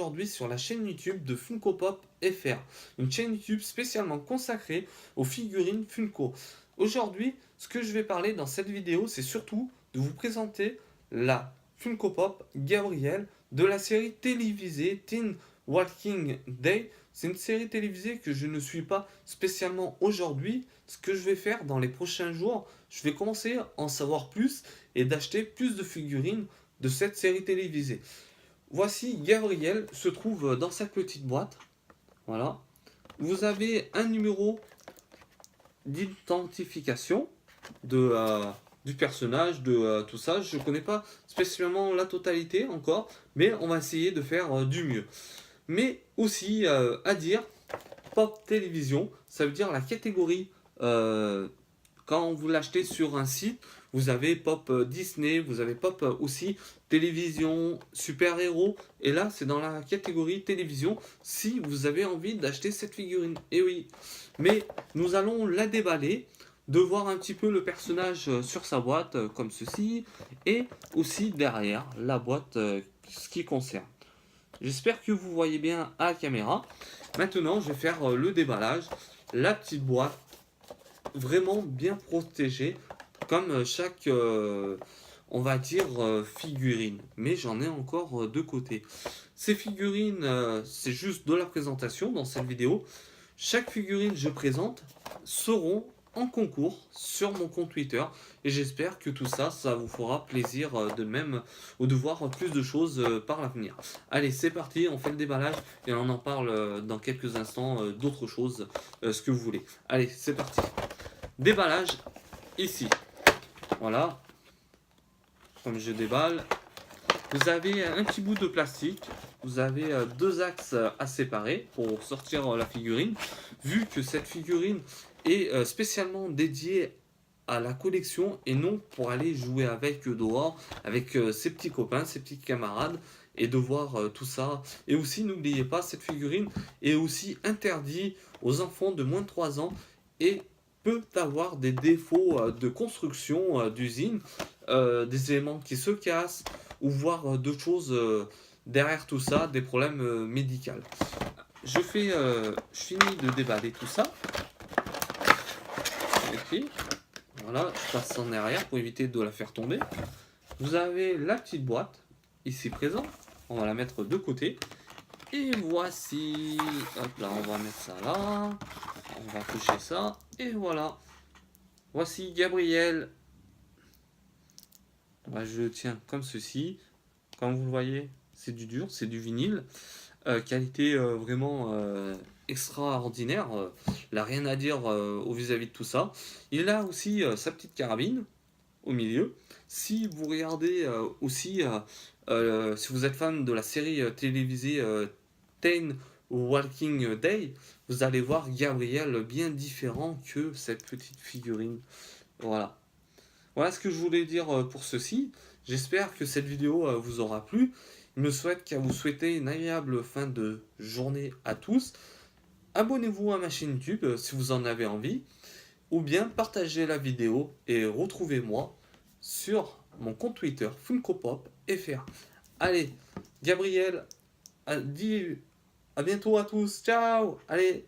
Aujourd'hui sur la chaîne YouTube de Funko Pop FR, une chaîne YouTube spécialement consacrée aux figurines Funko. Aujourd'hui, ce que je vais parler dans cette vidéo, c'est surtout de vous présenter la Funko Pop Gabrielle de la série télévisée Teen Walking Day. C'est une série télévisée que je ne suis pas spécialement aujourd'hui. Ce que je vais faire dans les prochains jours, je vais commencer à en savoir plus et d'acheter plus de figurines de cette série télévisée. Voici Gabriel se trouve dans cette petite boîte. Voilà. Vous avez un numéro d'identification du personnage, de tout ça. Je ne connais pas spécialement la totalité encore, mais on va essayer de faire du mieux. Mais aussi à dire, Pop Télévision, ça veut dire la catégorie quand vous l'achetez sur un site, vous avez Pop Disney, vous avez Pop aussi télévision, super-héros. Et là, c'est dans la catégorie télévision si vous avez envie d'acheter cette figurine. Et oui, mais nous allons la déballer, de voir un petit peu le personnage sur sa boîte, comme ceci, et aussi derrière la boîte, ce qui concerne. J'espère que vous voyez bien à la caméra. Maintenant, je vais faire le déballage. La petite boîte vraiment bien protégée, comme chaque, on va dire, figurine. Mais j'en ai encore de côté. Ces figurines, c'est juste de la présentation dans cette vidéo. Chaque figurine que je présente seront en concours sur mon compte Twitter et j'espère que tout ça, ça vous fera plaisir de même ou de voir plus de choses par l'avenir. Allez, c'est parti, on fait le déballage et on en parle dans quelques instants d'autres choses, ce que vous voulez. Allez, c'est parti. Déballage ici. Voilà, comme je déballe, vous avez un petit bout de plastique. Vous avez deux axes à séparer pour sortir la figurine. Vu que cette figurine est spécialement dédiée à la collection et non pour aller jouer avec dehors, avec ses petits copains, ses petits camarades et de voir tout ça. Et aussi, n'oubliez pas, cette figurine est aussi interdite aux enfants de moins de 3 ans et peut avoir des défauts de construction d'usine, des éléments qui se cassent ou voir d'autres choses derrière tout ça, des problèmes médicaux. Je finis de déballer tout ça. Ok, voilà, je passe en arrière pour éviter de la faire tomber. Vous avez la petite boîte ici présente. On va la mettre de côté. Et voici, hop là, on va mettre ça là. On va coucher ça. Et voilà. Voici Gabriel. Je le tiens comme ceci. Comme vous le voyez, c'est du dur, c'est du vinyle. Qualité vraiment extraordinaire. Il n'a rien à dire au vis-à-vis de tout ça. Il a aussi sa petite carabine au milieu. Si vous regardez aussi, si vous êtes fan de la série télévisée Teen Walking Day, vous allez voir Gabriel bien différent que cette petite figurine. Voilà. Voilà ce que je voulais dire pour ceci. J'espère que cette vidéo vous aura plu. Il me souhaite qu'à vous souhaiter une agréable fin de journée à tous. Abonnez-vous à ma chaîne YouTube si vous en avez envie. Ou bien partagez la vidéo et retrouvez-moi sur mon compte Twitter Funko Pop FR. Allez, Gabriel, dit à bientôt à tous. Ciao. Allez.